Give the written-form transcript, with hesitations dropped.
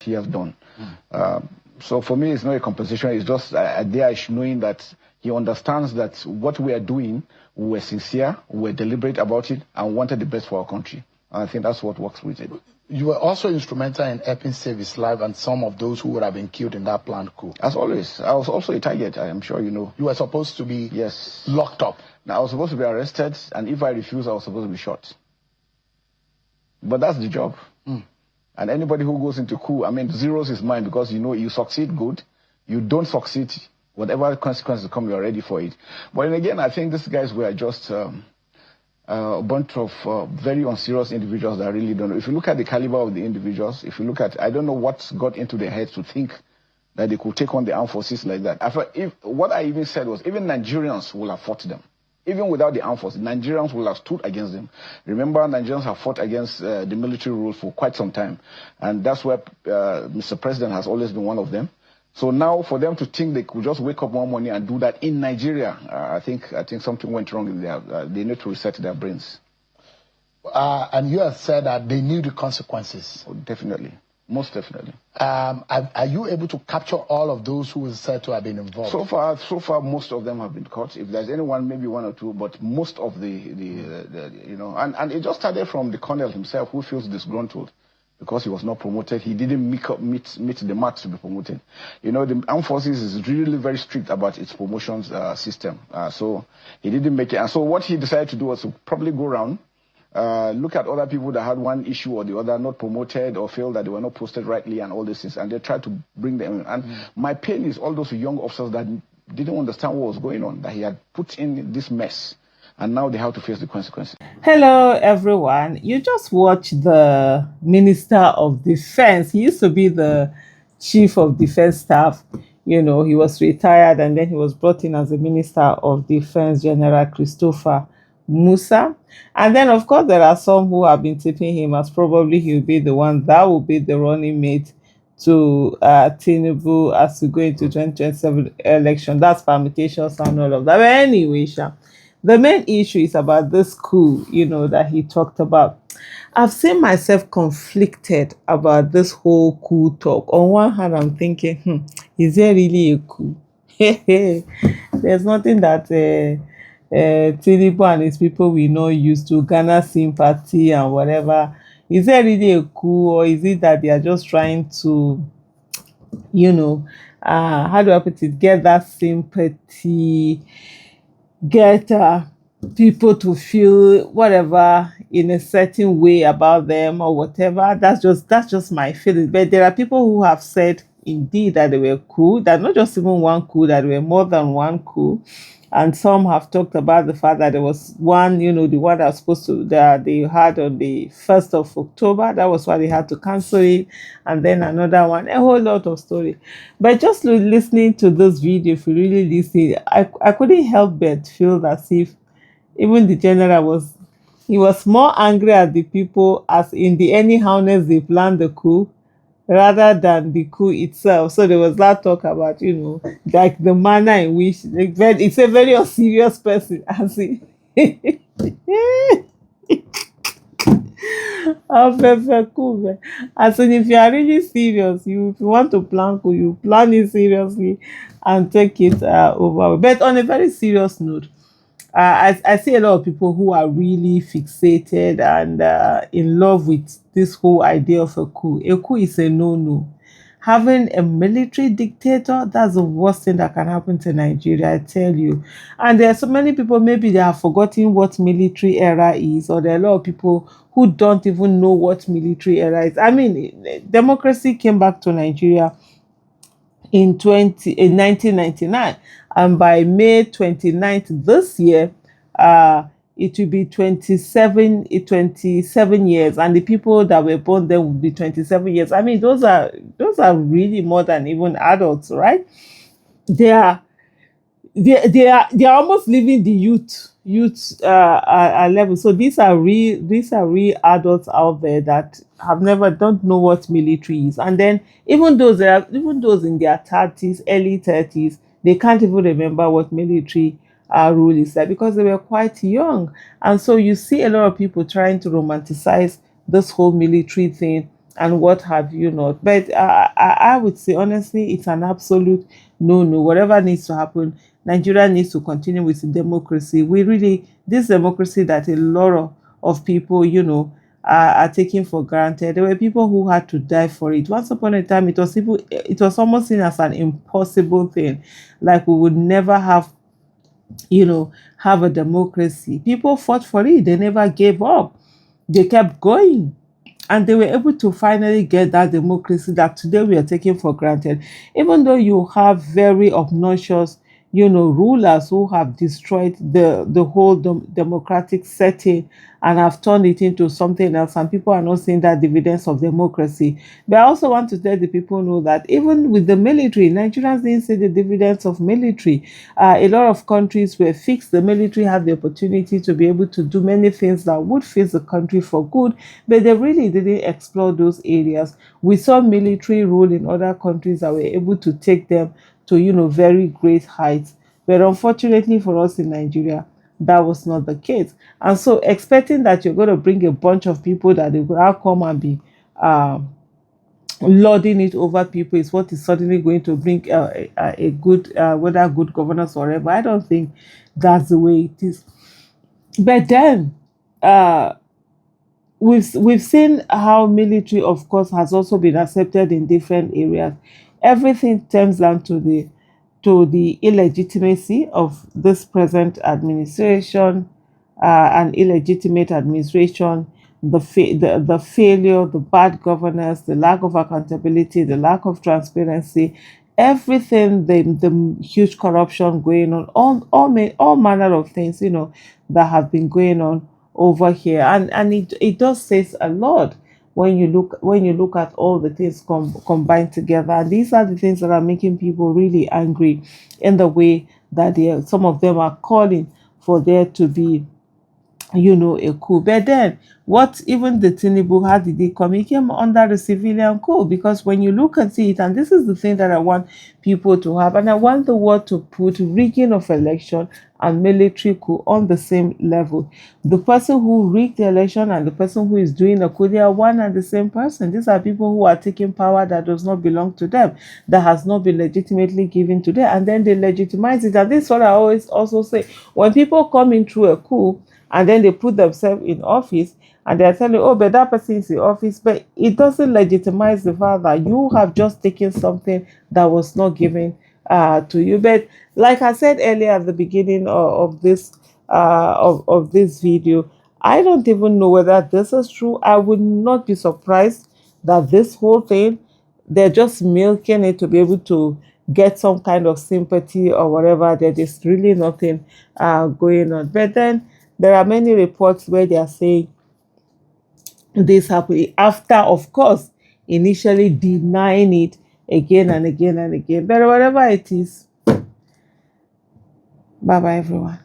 he has done. So for me, it's not a compensation. It's just there knowing that he understands that what we are doing, we were sincere, we were deliberate about it, and wanted the best for our country. And I think that's what works with it. You were also instrumental in helping save his life and some of those who would have been killed in that planned coup. As always, I was also a target, I am sure you know. You were supposed to be locked up. Now, I was supposed to be arrested, and if I refused, I was supposed to be shot. But that's the job. And anybody who goes into coup, I mean, zeros is mine, because you know, you succeed, good. You don't succeed, whatever consequences come, you're ready for it. But then again, I think these guys were just a bunch of very unserious individuals that really don't know. If you look at the caliber of the individuals, if you look at, I don't know what got into their heads to think that they could take on the armed forces like that. What I even said was, even Nigerians will have fought them. Even without the armed forces, Nigerians will have stood against them. Remember, Nigerians have fought against the military rule for quite some time. And that's where Mr. President has always been one of them. So now for them to think they could just wake up one morning and do that in Nigeria, I think something went wrong in there. They need to reset their brains. And you have said that they knew the consequences. Oh, definitely. Most definitely. Are you able to capture all of those who were said to have been involved? So far, most of them have been caught. If there's anyone, maybe one or two, but most of the you know, and it just started from the colonel himself, who feels disgruntled because he was not promoted. He didn't meet the mark to be promoted. You know, the armed forces is really very strict about its promotions system. So he didn't make it. And so what he decided to do was to probably go around, look at other people that had one issue or the other, not promoted or felt that they were not posted rightly and all these things, and they tried to bring them in. And my pain is all those young officers that didn't understand what was going on, that he had put in this mess, and now they have to face the consequences. Hello, everyone. You just watched the Minister of Defense. He used to be the Chief of Defense Staff. You know, he was retired, and then he was brought in as the Minister of Defense, General Christopher Musa. And then, of course, there are some who have been tipping him as probably he'll be the one that will be the running mate to Tinubu as we go into 2027 election. That's permutations and all of that. But anyway, the main issue is about this coup, you know, that he talked about. I've seen myself conflicted about this whole coup talk. On one hand, I'm thinking, is there really a coup? There's nothing that Tinubu and his people we know used to Garner sympathy and whatever. Is there really a coup, or is it that they are just trying to, you know, how do I put it, get that sympathy, get people to feel whatever in a certain way about them or whatever? That's just my feeling. But there are people who have said indeed that they were coup, that not just even one coup, that there were more than one coup. And some have talked about the fact that there was one, you know, the one that was supposed to, that they had on the 1st of October. That was why they had to cancel it. And then another one, a whole lot of story. But just listening to this video, if you really listen, I couldn't help but feel as if even the general he was more angry at the people as in the anyhowness they planned the coup, rather than the coup itself. So there was that talk about, you know, like the manner in which it's a very serious person, as in as in if you are really serious, if you want to plan coup, you plan it seriously and take it over. But on a very serious note, I see a lot of people who are really fixated and in love with this whole idea of a coup. A coup is a no-no. Having a military dictator, that's the worst thing that can happen to Nigeria, I tell you. And there are so many people, maybe they have forgotten what military era is, or there are a lot of people who don't even know what military era is. I mean, democracy came back to Nigeria in 1999, and by May 29th this year, it will be 27 years, and the people that were born then will be 27 years. I mean, those are really more than even adults, right? They are almost leaving the youth level. So these are real adults out there that don't know what military is. And then even those in their 30s, early 30s, they can't even remember what military rule is like, because they were quite young. And so you see a lot of people trying to romanticize this whole military thing and what have you not. But I would say honestly, it's an absolute no. Whatever needs to happen, Nigeria needs to continue with the democracy. We really, this democracy that a lot of people, are taking for granted. There were people who had to die for it. Once upon a time, it was almost seen as an impossible thing, like we would never have a democracy. People fought for it. They never gave up. They kept going, and they were able to finally get that democracy that today we are taking for granted. Even though you have very obnoxious, rulers who have destroyed the whole democratic setting and have turned it into something else, and people are not seeing that dividends of democracy. But I also want to let the people know that even with the military, Nigerians didn't see the dividends of military. A lot of countries were fixed. The military had the opportunity to be able to do many things that would face the country for good, but they really didn't explore those areas. We saw military rule in other countries that were able to take them to very great heights. But unfortunately for us in Nigeria, that was not the case. And so expecting that you're going to bring a bunch of people that they will now come and be lording it over people is what is suddenly going to bring a good, whether good governance or whatever. I don't think that's the way it is. But then uh, we've seen how military, of course, has also been accepted in different areas. Everything turns down to the illegitimacy of this present administration, an illegitimate administration, the failure, the bad governance, the lack of accountability, the lack of transparency, everything, the huge corruption going on, all manner of things, that have been going on over here, and it does say a lot when you look at all the things combined together. And these are the things that are making people really angry in the way that some of them are calling for there to be a coup. But then, what even the Tinubu, how did he come? He came under the civilian coup, because when you look at it, and this is the thing that I want people to have, and I want the world to put rigging of election and military coup on the same level. The person who rigged the election and the person who is doing a coup, they are one and the same person. These are people who are taking power that does not belong to them, that has not been legitimately given to them, and then they legitimize it. And this is what I always also say: when people come in through a coup, and then they put themselves in office, and they're telling, oh, but that person is in office, but it doesn't legitimize the fact that you have just taken something that was not given to you. But like I said earlier at the beginning of this video, I don't even know whether this is true. I would not be surprised that this whole thing, they're just milking it to be able to get some kind of sympathy or whatever. There is really nothing going on. But then there are many reports where they are saying this happened after, of course, initially denying it again and again and again. But whatever it is, bye bye, everyone.